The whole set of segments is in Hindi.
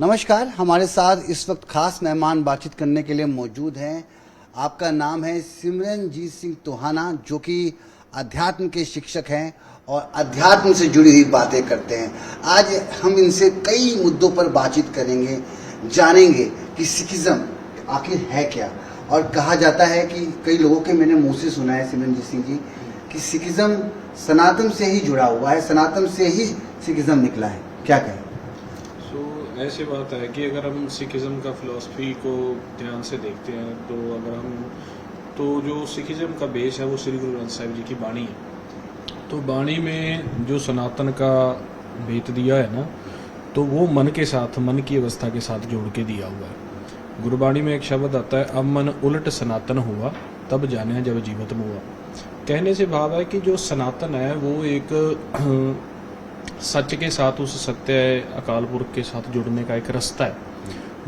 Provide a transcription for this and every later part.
नमस्कार, हमारे साथ इस वक्त खास मेहमान बातचीत करने के लिए मौजूद हैं। आपका नाम है सिमरनजीत सिंह टोहाना, जो कि अध्यात्म के शिक्षक हैं और अध्यात्म से जुड़ी हुई बातें करते हैं। आज हम इनसे कई मुद्दों पर बातचीत करेंगे, जानेंगे कि सिखिज्म आखिर है क्या। और कहा जाता है कि कई लोगों के मैंने मुंह से सुना है सिमरनजीत सिंह जी कि सिखिज्म सनातन से ही जुड़ा हुआ है, सनातन से ही सिखिज्म निकला है। क्या कहें? ऐसी बात है कि अगर हम सिखिज्म का फिलॉसफी को ध्यान से देखते हैं तो जो सिखिज्म का बेस है वो श्री गुरु ग्रंथ साहिब जी की बाणी है। तो बाणी में जो सनातन का भेद दिया है ना, तो वो मन के साथ, मन की अवस्था के साथ जोड़ के दिया हुआ है। गुरबाणी में एक शब्द आता है, अब मन उलट सनातन हुआ तब जाने जब जीवत हुआ। कहने से भाव है कि जो सनातन है वो एक सच के साथ, उस सत्य अकाल पुरख के साथ जुड़ने का एक रास्ता है,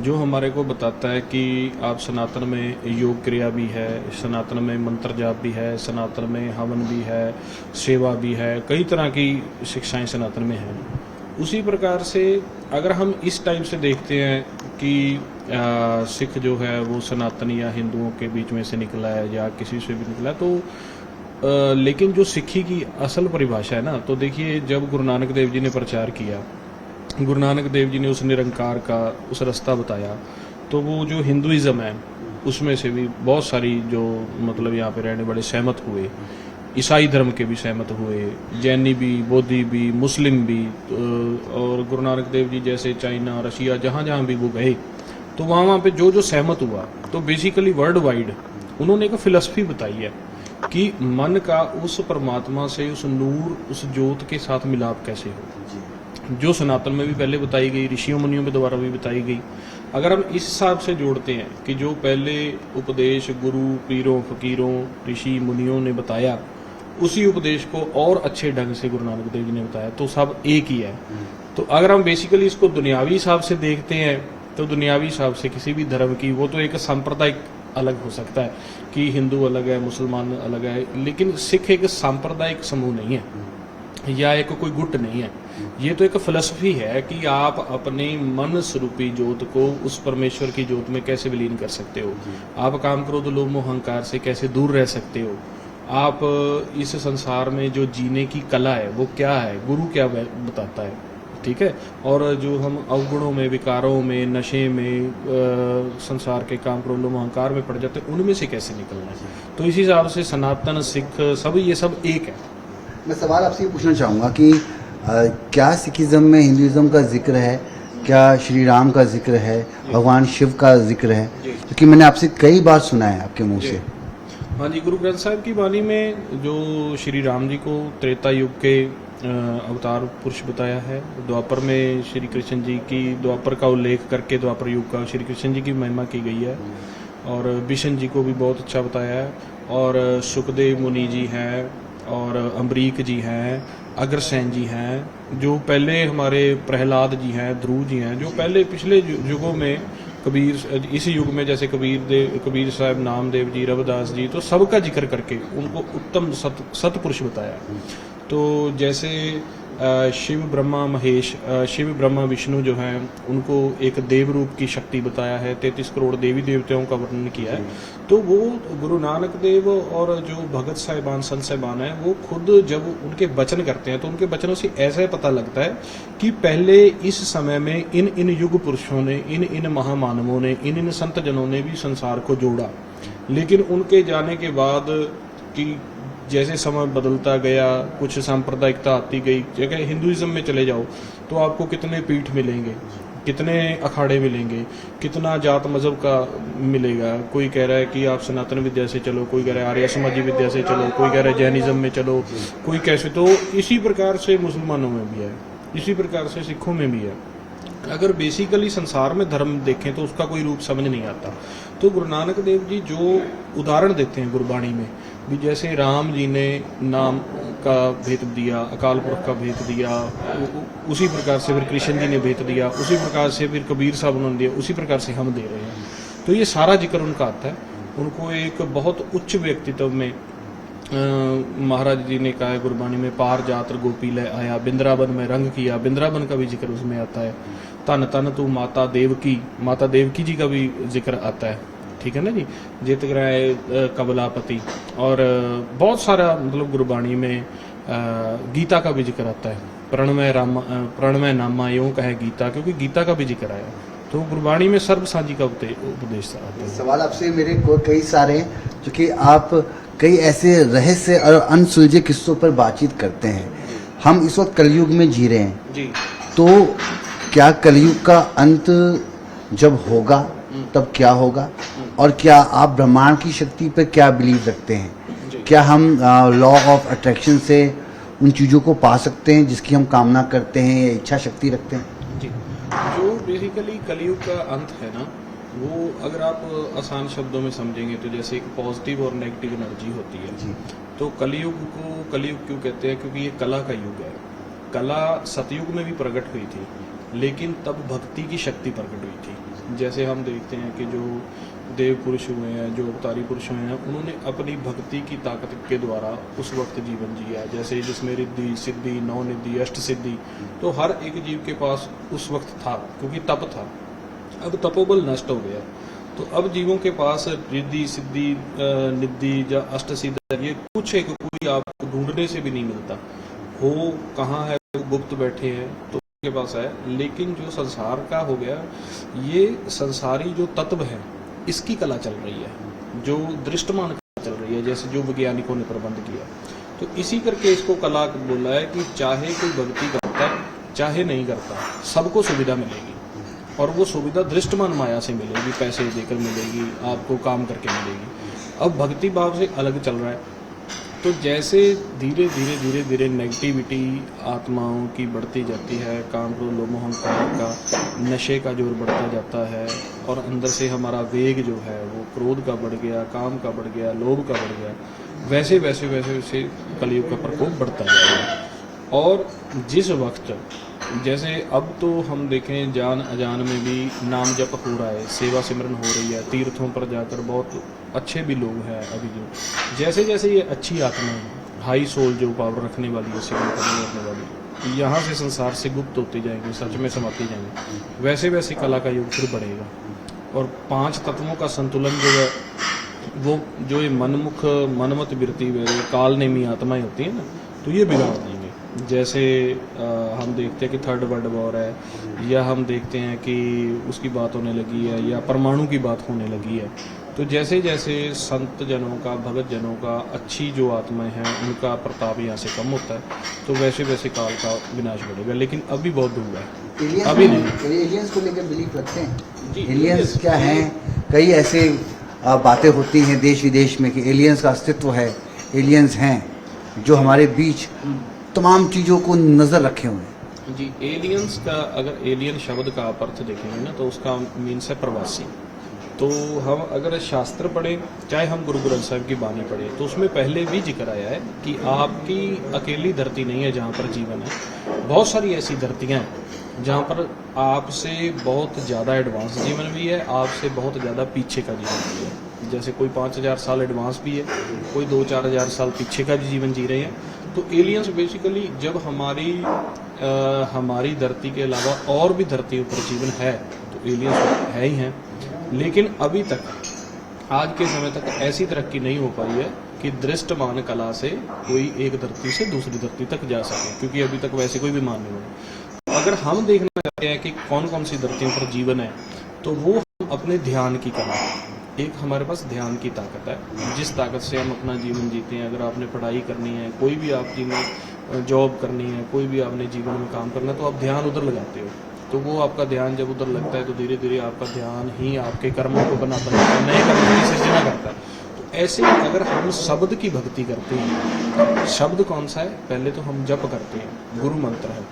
जो हमारे को बताता है कि आप सनातन में योग क्रिया भी है, सनातन में मंत्र जाप भी है, सनातन में हवन भी है, सेवा भी है, कई तरह की शिक्षाएं सनातन में हैं। उसी प्रकार से अगर हम इस टाइप से देखते हैं कि सिख जो है वो सनातन या हिंदुओं के बीच में से निकला है या किसी से भी निकला है, तो लेकिन जो सिक्खी की असल परिभाषा है ना, तो देखिए जब गुरु नानक देव जी ने प्रचार किया, गुरु नानक देव जी ने उस निरंकार का उस रास्ता बताया, तो वो जो हिंदुइज्म है उसमें से भी बहुत सारी जो मतलब यहाँ पे रहने वाले सहमत हुए, ईसाई धर्म के भी सहमत हुए, जैनी भी, बौद्धि भी, मुस्लिम भी। और गुरु नानक देव जी जैसे चाइना, रशिया, जहाँ जहाँ भी वो गए, तो वहाँ पे जो जो सहमत हुआ, तो बेसिकली वर्ल्ड वाइड उन्होंने एक फिलॉसफी बताई है कि मन का उस परमात्मा से, उस नूर, उस ज्योत के साथ मिलाप कैसे हो, जो सनातन में भी पहले बताई गई, ऋषियों मुनियों के द्वारा भी बताई गई। अगर हम इस हिसाब से जोड़ते हैं कि जो पहले उपदेश गुरु, पीरों, फकीरों, ऋषि मुनियों ने बताया, उसी उपदेश को और अच्छे ढंग से गुरु नानक देव जी ने बताया, तो सब एक ही है। तो अगर हम बेसिकली इसको दुनियावी हिसाब से देखते हैं, तो दुनियावी हिसाब से किसी भी धर्म की, वो तो एक सांप्रदायिक अलग हो सकता है कि हिंदू अलग है, मुसलमान अलग है, लेकिन सिख एक सांप्रदायिक समूह नहीं है या एक कोई गुट नहीं है। ये तो एक फिलॉसफी है कि आप अपने मन स्वरूपी ज्योत को उस परमेश्वर की ज्योत में कैसे विलीन कर सकते हो, आप काम क्रोध लोभ मोह अहंकार से कैसे दूर रह सकते हो, आप इस संसार में जो जीने की कला है वो क्या है, गुरु क्या बताता है, ठीक है। और जो हम अवगुणों में, विकारों में, नशे में, संसार के काम क्रोध लोभ अहंकार में पड़ जाते हैं, उनमें से कैसे निकलना है। तो इस हिसाब से सनातन, सिख, सब ये सब एक है। मैं सवाल आपसे ये पूछना चाहूँगा कि क्या सिखिज्म में हिंदुइज्म का जिक्र है, क्या श्री राम का जिक्र है, भगवान शिव का जिक्र है? क्योंकि मैंने आपसे कई बार सुना है आपके मुंह से। हाँ जी, गुरु ग्रंथ साहिब की वाणी में जो श्री राम जी को त्रेता युग के अवतार पुरुष बताया है, द्वापर में श्री कृष्ण जी की, द्वापर का उल्लेख करके द्वापर युग का श्री कृष्ण जी की महिमा की गई है, और विष्णु जी को भी बहुत अच्छा बताया है, और सुखदेव मुनि जी हैं, और अम्बरीक जी हैं, अग्रसेन जी हैं, जो पहले हमारे प्रहलाद जी हैं, ध्रुव जी हैं, जो पहले पिछले युगों में कबीर, इसी युग में जैसे कबीर साहब, नामदेव जी, रविदास जी, तो सबका जिक्र करके उनको उत्तम सतपुरुष बताया। तो जैसे शिव ब्रह्मा महेश, शिव ब्रह्मा विष्णु जो हैं, उनको एक देव रूप की शक्ति बताया है, 33 करोड़ देवी देवताओं का वर्णन किया है। तो वो गुरु नानक देव और जो भगत साहिबान, संत साहिबान हैं, वो खुद जब उनके वचन करते हैं, तो उनके वचनों से ऐसा पता लगता है कि पहले इस समय में इन युग पुरुषों ने, इन महामानवों ने, इन संत जनों ने भी संसार को जोड़ा, लेकिन उनके जाने के बाद कि जैसे समय बदलता गया, कुछ सांप्रदायिकता आती गई, जगह हिंदुइज्म में चले जाओ तो आपको कितने पीठ मिलेंगे, कितने अखाड़े मिलेंगे, कितना जात मजहब का मिलेगा। कोई कह रहा है कि आप सनातन विद्या से चलो, कोई कह रहा है आर्य समाजी विद्या से चलो, कोई कह रहा है जैनिज्म में चलो, कोई कैसे। तो इसी प्रकार से मुसलमानों में भी है, इसी प्रकार से सिखों में भी है। अगर बेसिकली संसार में धर्म देखें तो उसका कोई रूप समझ नहीं आता। तो गुरु नानक देव जी जो उदाहरण देते हैं गुरबाणी में भी, जैसे राम जी ने नाम का भेद दिया, अकाल पुरख का भेद दिया, उसी प्रकार से फिर कृष्ण जी ने भेद दिया, उसी प्रकार से फिर कबीर साहब उन्होंने दिया, उसी प्रकार से हम दे रहे हैं। तो ये सारा जिक्र उनका आता है। उनको एक बहुत उच्च व्यक्तित्व में महाराज जी ने कहा है गुरबाणी में, पार जात्र गोपी ले आया, बिंद्रावन में रंग किया, बिंद्रावन का भी जिक्र उसमें आता है। तन तन तू माता देवकी जी का भी जिक्र आता है, ठीक है ना जी। जित ग्राय कबलापति, और बहुत सारा मतलब गुरबाणी में गीता का भी जिक्र आता है। प्रणमय नामा यूं कहे गीता, क्योंकि गीता का भी जिक्र आया। तो गुरबाणी में सर्व साझी का उपदेश आता है। सवाल आपसे मेरे को कई सारे, क्योंकि आप कई ऐसे रहस्य और अनसुलझे किस्सों पर बातचीत करते हैं। हम इस वक्त कलयुग में जी रहे हैं जी। तो क्या कलयुग का अंत जब होगा तब क्या होगा, और क्या आप ब्रह्मांड की शक्ति पर क्या बिलीव रखते हैं? क्या हम लॉ ऑफ अट्रैक्शन से उन चीज़ों को पा सकते हैं जिसकी हम कामना करते हैं या इच्छा शक्ति रखते हैं? जी, जो बेसिकली कलयुग का अंत है ना, वो अगर आप आसान शब्दों में समझेंगे तो जैसे एक पॉजिटिव और नेगेटिव एनर्जी होती है जी। तो कलयुग को कलयुग क्यों कहते हैं? क्योंकि ये कला का युग है। कला सतयुग में भी प्रकट हुई थी, लेकिन तब भक्ति की शक्ति प्रकट हुई थी। जैसे हम देखते हैं कि जो देव पुरुष हुए हैं, जो अवतारी पुरुष हुए हैं, उन्होंने अपनी भक्ति की ताकत के द्वारा उस वक्त जीवन जिया। जैसे जिसमें रिद्धि सिद्धि नवनिधि अष्ट सिद्धि, तो हर एक जीव के पास उस वक्त था, क्योंकि तप था। अब तपोबल नष्ट हो गया, तो अब जीवों के पास रिद्धि सिद्धि निधि या अष्ट सिद्धि, ये कुछ एक कोई आपको ढूंढने से भी नहीं मिलता। हो कहाँ है, वो गुप्त बैठे हैं तो उनके पास है। लेकिन जो संसार का हो गया, ये संसारी जो तत्व है, इसकी कला चल रही है, जो दृष्टमान कला चल रही है, जैसे जो वैज्ञानिकों ने प्रबंध किया। तो इसी करके इसको कला बोला है कि चाहे कोई भक्ति करता है चाहे नहीं करता, सबको सुविधा मिलेगी, और वो सुविधा दृष्टमान माया से मिलेगी, पैसे देकर मिलेगी, आपको काम करके मिलेगी। अब भक्ति भाव से अलग चल रहा है। तो जैसे धीरे धीरे धीरे धीरे नेगेटिविटी आत्माओं की बढ़ती जाती है, काम क्रोध लोभ मोह अहंकार का नशे का जोर बढ़ता जाता है, और अंदर से हमारा वेग जो है वो क्रोध का बढ़ गया, काम का बढ़ गया, लोभ का बढ़ गया, वैसे वैसे वैसे वैसे कलयुग का प्रकोप बढ़ता जाएगा। और जिस वक्त जैसे अब तो हम देखें जान अजान में भी नाम जप हो रहा है, सेवा सिमरन हो रही है, तीर्थों पर जाकर बहुत अच्छे भी लोग हैं अभी जो, जैसे जैसे ये अच्छी आत्माएं, हाई सोल जो पावर रखने वाली है, सेवा करने वाली, यहाँ से संसार से गुप्त होती जाएंगी, सच में समाती जाएंगी, वैसे वैसे कला का युग फिर बढ़ेगा। और 5 तत्वों का संतुलन जो है, वो जो ये मनमुख मनमत वृत्ति काल नेमी आत्माएं होती है ना, तो ये बिगाड़ देंगे। जैसे हम देखते हैं कि 3rd वर्ल्ड वॉर है, या हम देखते हैं कि उसकी बात होने लगी है, या परमाणु की बात होने लगी है। तो जैसे जैसे संत जनों का, भगत जनों का, अच्छी जो आत्माएं हैं, उनका प्रताप यहाँ से कम होता है, तो वैसे वैसे काल का विनाश बढ़ेगा। लेकिन अभी बहुत दूर है, अभी नहीं। एलियंस को लेकर बिलीव रखते हैं? जी, एलियंस क्या हैं? कई ऐसे बातें होती हैं देश विदेश में कि एलियंस का अस्तित्व है, एलियंस हैं जो हमारे बीच तमाम चीज़ों को नज़र रखे हुए हैं। जी, एलियंस का, अगर एलियन शब्द का आप अर्थ देखेंगे ना, तो उसका मीन्स है प्रवासी। तो हम अगर शास्त्र पढ़ें, चाहे हम गुरु ग्रंथ साहिब की बानी पढ़ें, तो उसमें पहले भी जिक्र आया है कि आपकी अकेली धरती नहीं है जहाँ पर जीवन है। बहुत सारी ऐसी धरतियाँ हैं जहाँ पर आपसे बहुत ज़्यादा एडवांस जीवन भी है, आपसे बहुत ज़्यादा पीछे का जीवन भी है। जैसे कोई 5000 साल एडवांस भी है, कोई 2-4 हज़ार साल पीछे का भी जीवन जी रहे हैं। तो एलियंस बेसिकली जब हमारी धरती के अलावा और भी धरतियों पर जीवन है, तो एलियंस है ही हैं। लेकिन अभी तक, आज के समय तक ऐसी तरक्की नहीं हो पाई है कि दृष्टमान कला से कोई एक धरती से दूसरी धरती तक जा सके, क्योंकि अभी तक वैसे कोई विमान नहीं बना। अगर हम देखना चाहते हैं कि कौन कौन सी धरतियों पर जीवन है, तो वो हम अपने ध्यान की कला, एक हमारे पास ध्यान की ताकत है, जिस ताकत से हम अपना जीवन जीते हैं। अगर आपने पढ़ाई करनी है, कोई भी आप जीवन जॉब करनी है, कोई भी आपने जीवन में काम करना है, तो आप ध्यान उधर लगाते हो। तो वो आपका ध्यान जब उधर लगता है, तो धीरे धीरे आपका ध्यान ही आपके कर्मों को बनाता है, नए कर्मों की सृजना करता है। तो ऐसे अगर हम शब्द की भक्ति करते हैं, शब्द कौन सा है? पहले तो हम जप करते हैं, गुरु मंत्र है।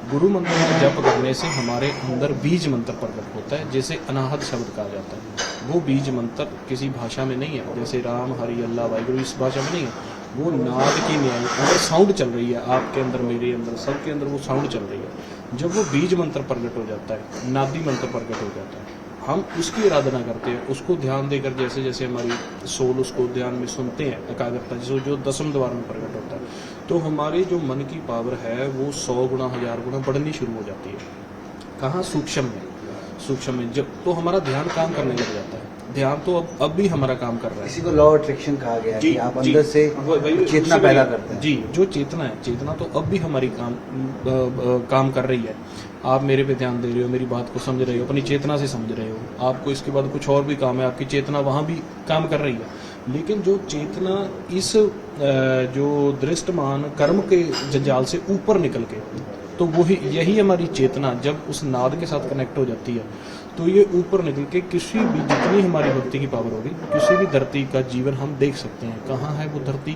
गुरु मंत्र का जप करने से हमारे अंदर बीज मंत्र प्रकट होता है, जैसे अनाहत शब्द कहा जाता है। वो बीज मंत्र किसी भाषा में नहीं है, जैसे राम हरि अल्लाह वाहिगुरु इस भाषा में नहीं है। वो नाद की न्याय अगर साउंड चल रही है, आपके अंदर, मेरे अंदर, सबके अंदर वो साउंड चल रही है। जब वो बीज मंत्र प्रकट हो जाता है, नादी मंत्र प्रकट हो जाता है, हम उसकी आराधना करते हैं, उसको ध्यान देकर, जैसे जैसे हमारी सोल उसको ध्यान में सुनते हैं, एकाग्रता जैसे जो 10वें द्वार में प्रकट होता है, तो हमारी जो मन की पावर है वो 100 गुना 1000 गुना बढ़नी शुरू हो जाती है। कहाँ? सूक्ष्म में। सूक्ष्म में जब तो हमारा ध्यान काम करने लग जाता है। ध्यान तो अब भी हमारा काम कर रहा है। इसी को लॉ ऑफ अट्रैक्शन कहा गया है कि आप अंदर से चेतना पैदा करते हैं। जी, जो चेतना है, चेतना तो अब भी हमारी काम कर रही है। आप मेरे पे ध्यान दे रहे हो, मेरी बात को समझ रहे हो, अपनी चेतना से समझ रहे हो। आपको इसके बाद कुछ और भी काम है, आपकी चेतना वहाँ भी काम कर रही है। लेकिन जो चेतना इस जो दृष्टमान कर्म के जंजाल से ऊपर निकल के, तो वही यही हमारी चेतना जब उस नाद के साथ कनेक्ट हो जाती है, तो ये ऊपर निकल के किसी भी, जितनी हमारी भक्ति की पावर होगी, किसी भी धरती का जीवन हम देख सकते हैं। कहाँ है वो धरती?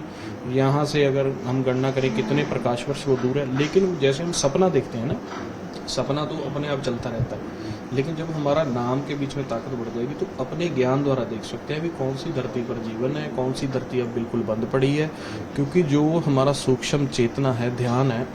यहाँ से अगर हम गणना करें कितने प्रकाश वर्ष वो दूर है। लेकिन जैसे हम सपना देखते हैं ना, सपना तो अपने आप चलता रहता है। लेकिन जब हमारा नाम के बीच में ताकत बढ़ जाएगी तो अपने ज्ञान द्वारा देख सकते हैं भी कौन सी धरती पर जीवन है, कौन सी धरती अब बिल्कुल बंद पड़ी है। क्योंकि जो हमारा सूक्ष्म चेतना है, ध्यान है,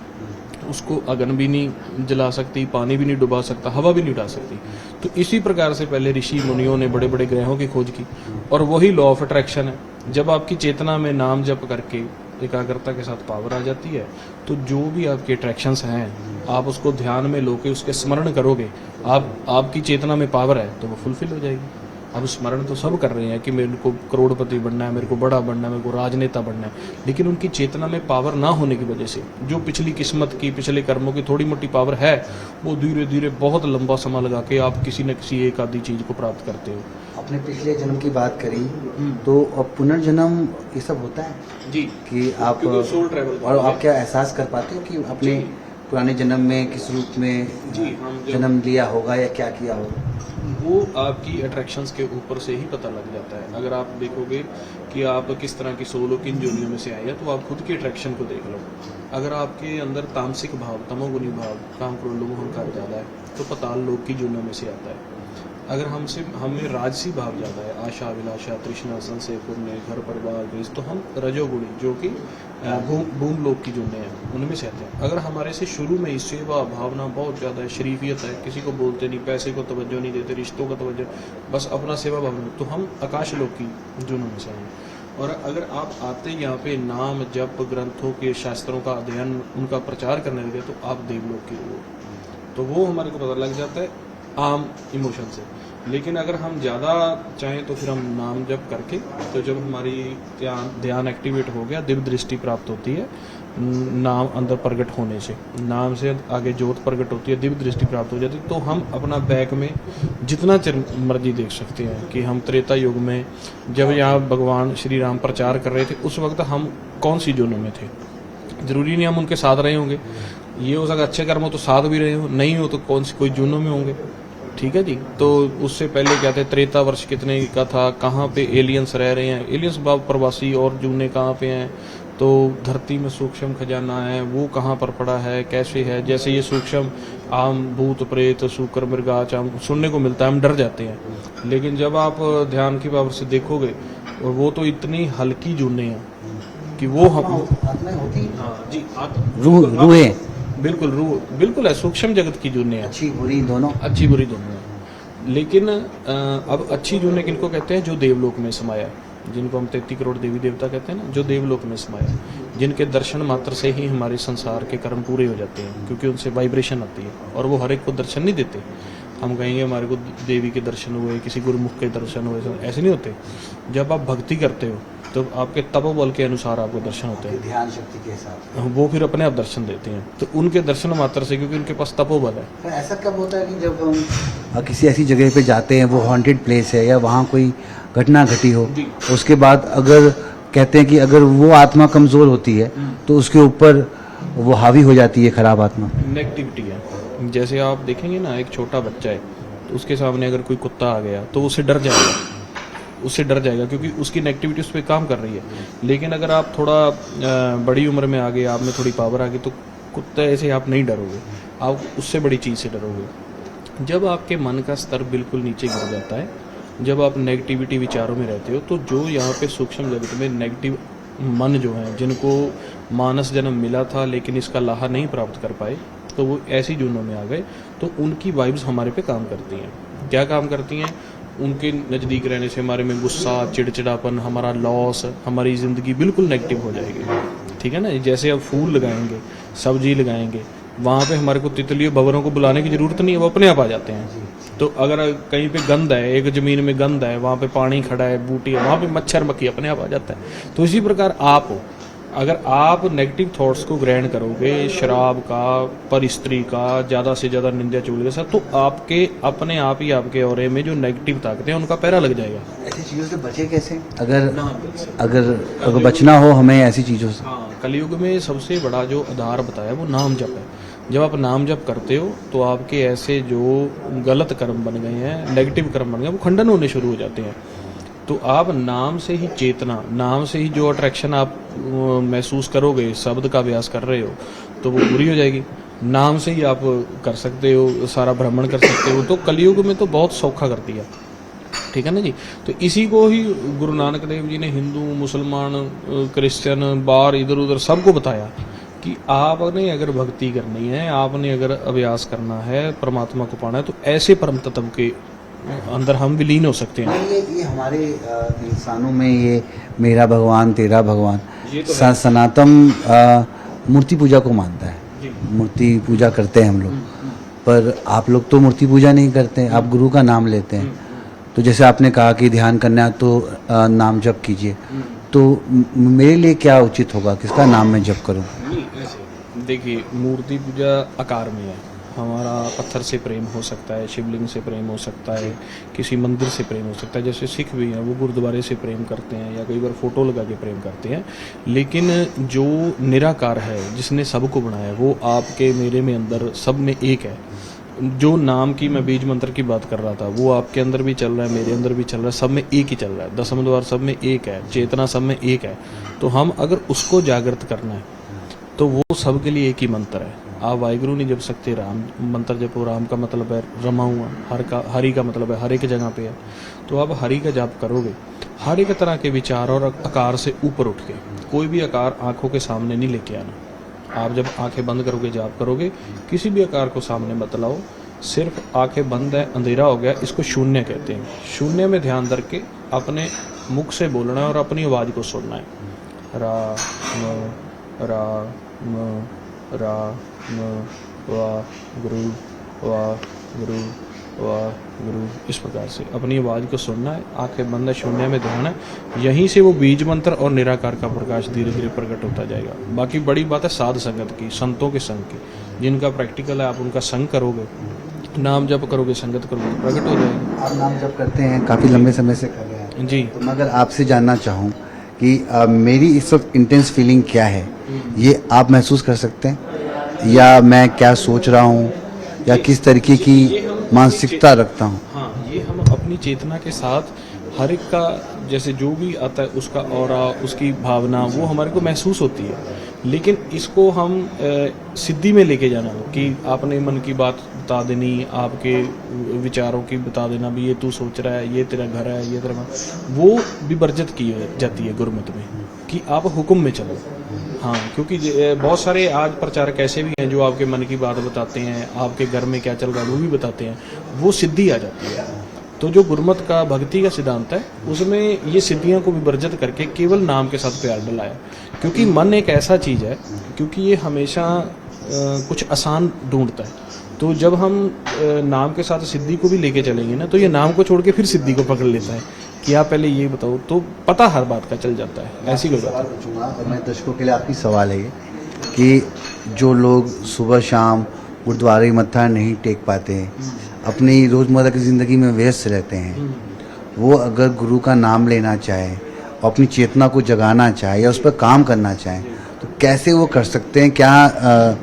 उसको अग्नि भी नहीं जला सकती, पानी भी नहीं डुबा सकता, हवा भी नहीं उड़ा सकती। तो इसी प्रकार से पहले ऋषि मुनियों ने बड़े बड़े ग्रहों की खोज की, और वही लॉ ऑफ अट्रैक्शन है। जब आपकी चेतना में नाम जप करके एकाग्रता के साथ पावर आ जाती है, तो जो भी आपके अट्रैक्शंस हैं, आप उसको ध्यान में लो के उसके स्मरण करोगे, आपकी चेतना में पावर है तो वो फुलफिल हो जाएगी। अब स्मरण तो सब कर रहे हैं कि मेरे को करोड़पति बनना है, मेरे को बड़ा बनना है, मेरे को राजनेता बनना है, लेकिन उनकी चेतना में पावर ना होने की वजह से जो पिछली किस्मत की, पिछले कर्मों की थोड़ी मोटी पावर है, वो धीरे धीरे बहुत लंबा समय लगा के आप किसी न किसी एक आधी चीज को प्राप्त करते हो। आपने पिछले जन्म की बात करी, तो अब पुनर्जन्म ये सब होता है जी, कि आप सोल ट्रैवल, और आप क्या एहसास कर पाते हो कि अपने पुराने जन्म में किस रूप में जन्म लिया होगा या क्या किया होगा? वो आपकी अट्रैक्शंस के ऊपर से ही पता लग जाता है। अगर आप देखोगे कि आप किस तरह की सोल, किन जोनियों में से आए हैं, तो आप खुद की अट्रैक्शन को देख लो। अगर आपके अंदर तामसिक भाव, तमोगुणी भाव, काम, क्रोध, लोभ, अहंकार ज़्यादा है, तो पताल लोक की जोनियों में से आता है। अगर हमें राजसी भाव ज़्यादा है, आशा, अभिलाषा, तृष्णा, संशय, पुण्य, घर परिवार, देश, तो हम रजोगुणी, जो कि भूम लोक की जोने हैं, उनमें से आते हैं। अगर हमारे से शुरू में ही सेवा भावना बहुत ज़्यादा है, शरीफियत है, किसी को बोलते नहीं, पैसे को तवज्जो नहीं देते, रिश्तों का तवज्जो, बस अपना सेवा भावना, तो हम आकाश लोक की जोनों में से हैं। और अगर आप आते यहाँ पे नाम जप, ग्रंथों के, शास्त्रों का अध्ययन, उनका प्रचार करने लगे, तो आप देवलोक की हो, तो वो हमारे को पता लग जाता है आम इमोशन से। लेकिन अगर हम ज़्यादा चाहें तो फिर हम नाम जप करके, तो जब हमारी ध्यान एक्टिवेट हो गया, दिव्य दृष्टि प्राप्त होती है नाम अंदर प्रकट होने से, नाम से आगे ज्योत प्रकट होती है, दिव्य दृष्टि प्राप्त हो जाती है, तो हम अपना बैक में जितना चिर मर्जी देख सकते हैं कि हम त्रेता युग में जब यहाँ भगवान श्री राम प्रचार कर रहे थे, उस वक्त हम कौन सी जोनों में थे। जरूरी नहीं हम उनके साथ रहे होंगे, ये हो सकता अच्छे कर्म हो तो साथ भी रहे हो, नहीं हो तो कौन सी कोई जोनों में होंगे। ठीक है जी। तो उससे पहले क्या थे, त्रेता वर्ष कितने का था, कहाँ पे एलियंस रह रहे हैं, एलियंस भाव प्रवासी और जूने कहाँ पे हैं, तो धरती में सूक्ष्म खजाना है वो कहाँ पर पड़ा है, कैसे है। जैसे ये सूक्ष्म आम भूत प्रेत शुक्र मृगाच आम सुनने को मिलता है, हम डर जाते हैं, लेकिन जब आप ध्यान की पावर से देखोगे, और वो तो इतनी हल्की जूने हैं कि वो हम हाँ जी, रूह है, बिल्कुल रूह, बिल्कुल है, सूक्ष्म जगत की जूने हैं, अच्छी बुरी दोनों, अच्छी बुरी दोनों हैं। लेकिन अब अच्छी जूने किनको कहते हैं, जो देवलोक में समाया है, जिनको हम 33 करोड़ देवी देवता कहते हैं ना, जो देवलोक में समाया है, जिनके दर्शन मात्र से ही हमारे संसार के कर्म पूरे हो जाते हैं, क्योंकि उनसे वाइब्रेशन आती है, और वो हर एक को दर्शन नहीं देते। हम कहेंगे हमारे को देवी के दर्शन हुए, किसी गुरुमुख के दर्शन हुए, ऐसे नहीं होते। जब आप भक्ति करते हो तो आपके तपोबल के अनुसार आपको दर्शन होते हैं, ध्यान शक्ति के हिसाब, वो फिर अपने आप दर्शन देते हैं, तो उनके दर्शन मात्र से, क्योंकि उनके पास तपोबल है। पर ऐसा कब होता है कि जब हम किसी ऐसी जगह पे जाते हैं, वो हॉन्टेड प्लेस है या वहाँ कोई घटना घटी हो, उसके बाद अगर कहते हैं कि अगर वो आत्मा कमज़ोर होती है तो उसके ऊपर वो हावी हो जाती है खराब आत्मा, नेगेटिविटी है। जैसे आप देखेंगे ना, एक छोटा बच्चा है, तो उसके सामने अगर कोई कुत्ता आ गया तो उससे डर जाएगा, क्योंकि उसकी नेगेटिविटी उस पर काम कर रही है। लेकिन अगर आप थोड़ा बड़ी उम्र में आ गए, आप में थोड़ी पावर आ गई, तो कुत्ते से आप नहीं डरोगे, आप उससे बड़ी चीज़ से डरोगे। जब आपके मन का स्तर बिल्कुल नीचे गिर जाता है, जब आप नेगेटिविटी विचारों में रहते हो, तो जो यहाँ पे सूक्ष्म जगत में नेगेटिव मन जो है, जिनको मानस जन्म मिला था लेकिन इसका लाहा नहीं प्राप्त कर पाए, तो वो ऐसी जूनों में आ गए, तो उनकी वाइब्स हमारे पे काम करती हैं। क्या काम करती हैं? उनके नज़दीक रहने से हमारे में गुस्सा, चिड़चिड़ापन, हमारा लॉस, हमारी ज़िंदगी बिल्कुल नेगेटिव हो जाएगी। ठीक है ना? जैसे अब फूल लगाएंगे, सब्जी लगाएंगे, वहाँ पे हमारे को तितलियों भंवरों को बुलाने की ज़रूरत नहीं है, वो अपने आप आ जाते हैं। तो अगर कहीं पे गंद है, एक ज़मीन में गंद है, वहाँ पे पानी खड़ा है, बूटी है, वहाँ पे मच्छर मक्खी अपने आप आ जाता है। तो इसी प्रकार आप हो, अगर आप नेगेटिव थॉट्स को ग्रहण करोगे, शराब का, पर स्त्री का, ज़्यादा से ज़्यादा निंदा चुगली के साथ, तो आपके अपने आप ही आपके ऑरे में जो नेगेटिव ताकतें हैं उनका पहरा लग जाएगा। ऐसी चीज़ों से बचे कैसे? अगर नाम अगर बचना हो हमें ऐसी चीज़ों से, हाँ, कलयुग में सबसे बड़ा जो आधार बताया वो नाम जप है। जब आप नाम जप करते हो तो आपके ऐसे जो गलत कर्म बन गए हैं, नेगेटिव कर्म बन गए, वो खंडन होने शुरू हो जाते हैं। तो आप नाम से ही चेतना, नाम से ही जो अट्रैक्शन आप महसूस करोगे, शब्द का अभ्यास कर रहे हो, तो वो पूरी हो जाएगी। नाम से ही आप कर सकते हो, सारा भ्रमण कर सकते हो। तो कलयुग में तो बहुत सौखा कर दिया। ठीक है ना जी? तो इसी को ही गुरु नानक देव जी ने हिंदू, मुसलमान, क्रिश्चियन, बार इधर उधर सबको बताया कि आपने अगर भक्ति करनी है, आपने अगर अभ्यास करना है, परमात्मा को पाना है, तो ऐसे परम तत्व के अंदर हम विलीन हो सकते हैं। ये हमारे इंसानों में ये मेरा भगवान तेरा भगवान, ये तो है। सनातन मूर्ति पूजा को मानता है। जी। मूर्ति पूजा करते हैं हम लोग, पर आप लोग तो मूर्ति पूजा नहीं करते, आप गुरु का नाम लेते हैं। तो जैसे आपने कहा कि ध्यान करना है तो नाम जप कीजिए, तो मेरे लिए क्या उचित होगा, किसका नाम मैं जप करूं? नहीं, ऐसे देखिए, मूर्ति पूजा आकार में है। हमारा पत्थर से प्रेम हो सकता है, शिवलिंग से प्रेम हो सकता है, किसी मंदिर से प्रेम हो सकता है। जैसे सिख भी हैं, वो गुरुद्वारे से प्रेम करते हैं या कई बार फोटो लगा के प्रेम करते हैं। लेकिन जो निराकार है, जिसने सबको बनाया, वो आपके मेरे में अंदर सब में एक है। जो नाम की मैं बीज मंत्र की बात कर रहा था, वो आपके अंदर भी चल रहा है, मेरे अंदर भी चल रहा है, सब में एक ही चल रहा है। दसम द्वार सब में एक है, चेतना सब में एक है। तो हम अगर उसको जागृत करना है तो वो सबके लिए एक ही मंत्र है। आप वाहिगुरु नहीं जप सकते, राम मंत्र जपो। राम का मतलब है रमा हुआ, हरि का मतलब है हर एक जगह पे है। तो आप हरि का जाप करोगे, हर एक तरह के विचार और आकार से ऊपर उठ के, कोई भी आकार आंखों के सामने नहीं लेके आना। आप जब आंखें बंद करोगे, जाप करोगे, किसी भी आकार को सामने मत लाओ, सिर्फ आंखें बंद है, अंधेरा हो गया, इसको शून्य कहते हैं। शून्य में ध्यान धर के अपने मुख से बोलना है और अपनी आवाज़ को सुनना है। रा म रा म रा म वा गुरु वा गुरु वा गुरु, इस प्रकार से अपनी आवाज़ को सुनना है। आंखें बंद है, शून्य में ध्यान है, यहीं से वो बीज मंत्र और निराकार का प्रकाश धीरे धीरे प्रकट होता जाएगा। बाकी बड़ी बात है साध संगत की, संतों के संग की। जिनका प्रैक्टिकल है, आप उनका संग करोगे, नाम जप करोगे, संगत करोगे, तो प्रकट हो जाएगा। आप नाम जप करते हैं, काफ़ी लंबे समय से कर रहे हैं जी। तो मैं अगर आपसे जानना चाहूँ कि मेरी इस वक्त इंटेंस फीलिंग क्या है, ये आप महसूस कर सकते हैं, या मैं क्या सोच रहा हूँ, या किस तरीके की मानसिकता रखता हूँ? हाँ, ये हम अपनी चेतना के साथ हर एक का, जैसे जो भी आता है उसका ऑरा, उसकी भावना, वो हमारे को महसूस होती है। लेकिन इसको हम सिद्धि में लेके जाना हो कि आपने मन की बात बता देनी, आपके विचारों की बता देना भी, ये तू सोच रहा है, ये तेरा घर है, ये तेरा, वो विवर्जित की जाती है गुरमत में, कि आप हुक्म में चलो। हाँ, क्योंकि बहुत सारे आज प्रचारक ऐसे भी हैं जो आपके मन की बात बताते हैं, आपके घर में क्या चल रहा है वो भी बताते हैं, वो सिद्धि आ जाती है। तो जो गुरमत का, भक्ति का सिद्धांत है, उसमें ये सिद्धियों को विवर्जित करके केवल नाम के साथ प्यार डलाया। क्योंकि मन एक ऐसा चीज़ है, क्योंकि ये हमेशा कुछ आसान ढूंढता है। तो जब हम नाम के साथ सिद्धि को भी लेके चलेंगे ना, तो ये नाम को छोड़ के फिर सिद्धि को पकड़ लेता है कि आप पहले ये बताओ, तो पता हर बात का चल जाता है। ऐसी कोई बात पूछूंगा, और मैं दर्शकों के लिए आपकी सवाल है ये कि जो लोग सुबह शाम गुरुद्वारे मत्था नहीं टेक पाते, अपनी रोज़मर्रा की ज़िंदगी में व्यस्त रहते हैं, वो अगर गुरु का नाम लेना चाहे और अपनी चेतना को जगाना चाहे या उस पर काम करना चाहे, तो कैसे वो कर सकते हैं? क्या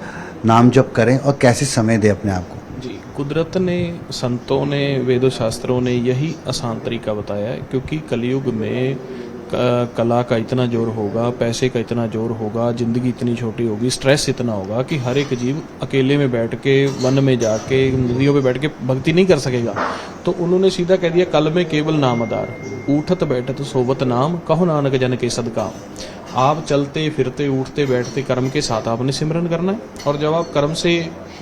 नाम जप करें और कैसे समय दें अपने आप को? जी, कुदरत ने, संतों ने, वेदों शास्त्रों ने यही आसान तरीका बताया है। क्योंकि कलयुग में कला का इतना जोर होगा, पैसे का इतना जोर होगा, ज़िंदगी इतनी छोटी होगी, स्ट्रेस इतना होगा कि हर एक जीव अकेले में बैठ के, वन में जाके, नदियों पे बैठ के भक्ति नहीं कर सकेगा। तो उन्होंने सीधा कह दिया, कल में केवल नाम आधार, उठत बैठत सोवत नाम, कहो नानक जन के सदकाम। आप चलते फिरते उठते बैठते कर्म के साथ आपने सिमरन करना है, और जब आप कर्म से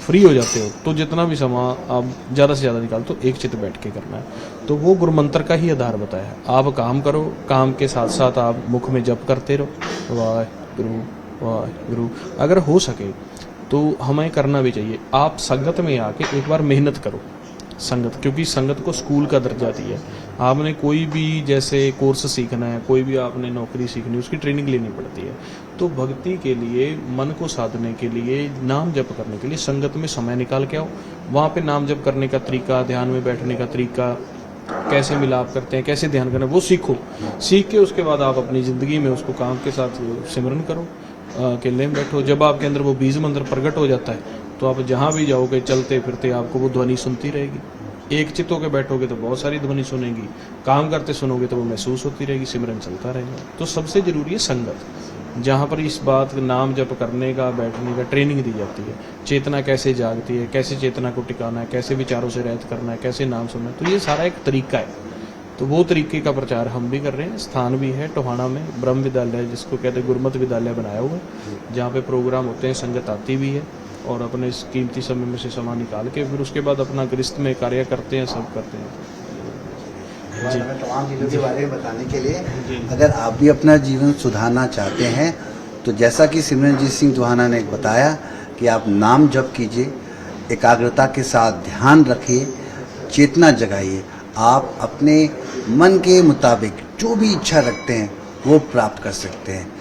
फ्री हो जाते हो तो जितना भी समय आप ज़्यादा से ज़्यादा निकालते हो एक चित्त बैठ के करना है। तो वो गुरु मंत्र का ही आधार बताया है। आप काम करो, काम के साथ साथ आप मुख में जप करते रहो, वाहिगुरु वाहिगुरु। अगर हो सके तो हमें करना भी चाहिए। आप संगत में आके एक बार मेहनत करो, संगत, क्योंकि संगत को स्कूल का दर्जा दिया है। आपने कोई भी जैसे कोर्स सीखना है, कोई भी आपने नौकरी सीखनी है, उसकी ट्रेनिंग लेनी पड़ती है। तो भक्ति के लिए, मन को साधने के लिए, नाम जप करने के लिए संगत में समय निकाल के आओ। वहाँ पे नाम जप करने का तरीका, ध्यान में बैठने का तरीका, कैसे मिलाप करते हैं, कैसे ध्यान करना है, वो सीखो। सीख के उसके बाद आप अपनी ज़िंदगी में उसको काम के साथ सिमरन करो, अकेले में बैठो। जब आपके अंदर वो बीज मंत्र प्रकट हो जाता है तो आप जहाँ भी जाओगे चलते फिरते आपको वो ध्वनि सुनती रहेगी। एक चित्त होकर बैठोगे तो बहुत सारी ध्वनि सुनेगी, काम करते सुनोगे तो वो महसूस होती रहेगी, सिमरन चलता रहेगा। तो सबसे जरूरी है संगत, जहाँ पर इस बात नाम जप करने का, बैठने का ट्रेनिंग दी जाती है। चेतना कैसे जागती है, कैसे चेतना को टिकाना है, कैसे विचारों से रहित करना है, कैसे नाम सुनना है, तो ये सारा एक तरीका है। तो वो तरीके का प्रचार हम भी कर रहे हैं। स्थान भी है टोहाना में, ब्रह्म विद्यालय जिसको कहते हैं, गुरमत विद्यालय बनाया हुआ है, जहाँ पे प्रोग्राम होते हैं, संगत आती भी है और अपने इस कीमती समय में से समय निकाल के फिर उसके बाद अपना गृहस्थ में कार्य करते हैं, सब करते हैं। जी, तमाम चीज़ों के बारे में बताने के लिए, अगर आप भी अपना जीवन सुधारना चाहते हैं तो जैसा कि सिमरनजीत सिंह टोहाना ने बताया कि आप नाम जप कीजिए, एकाग्रता के साथ ध्यान रखिए, चेतना जगाइए, आप अपने मन के मुताबिक जो भी इच्छा रखते हैं वो प्राप्त कर सकते हैं।